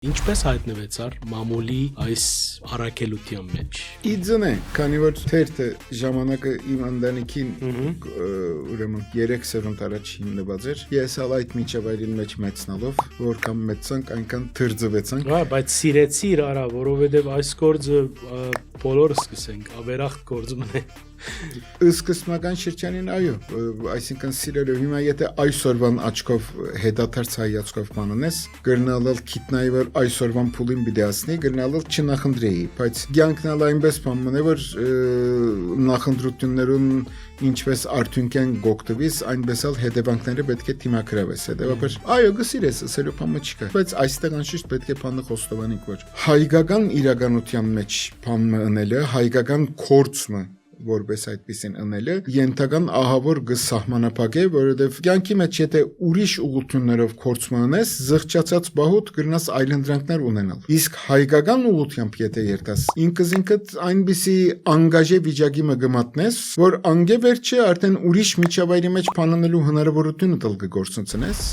Ինչպես հայտնվեցար մամուլի այս առաքելության մեջ։ Իձնե, քանի որ թերթը ժամանակը իմ ընտանիքին ուրեմն 3 սերունդ առաջ հիմնված էր, ես ալ այդ միջավայրին մեջ մեծնալով, որքան մեծանք, այնքան թրջվեցանք։ Հա, բայց սիրեցիր արա, որովհետև այս գործը բոլորը սկսենք, ավերախտ գործ մնե։ Սկզբնական շրջանին այո, այսինքն սիրելով հիմա եթե այսօրվան աչքով հետադարձ հայացքով մաննես, գրնալալ քիտնայի որ այսօրվան փուլին բիդասնի, գրնալալ չնախնդրեի, բայց ցանկնալ այնպես բան մնե որ նախնդրություններուն ինչպես արդյունքեն գոկտվիս, այնպես էլ հետևանքները պետք է թիմակրավես, հետևաբար այո գսիրես, սերոփամը չկա, բայց այստեղ անշուշտ պետք է բանը խոստովանենք որ հայկական իրականության մեջ բանը ընելը, հայկական կորցումը որպես այդպեսին ընելը ենթական ահավոր գսահմանապակ է, որովհետև կյանքի մեջ եթե ուրիշ ուղղություններով կորցմանես, զղջացած բահուտ կգնաս այլընտրանքներ ունենալ։ Իսկ հայկական ուղղությամբ եթե երթաս, ինքզինքդ այնպիսի անգաժե վիճակի մը գմատնես, որ անգե վերջը արդեն ուրիշ միջավայրի մեջ փանանելու հնարավորությունը տալ կգործունցնես։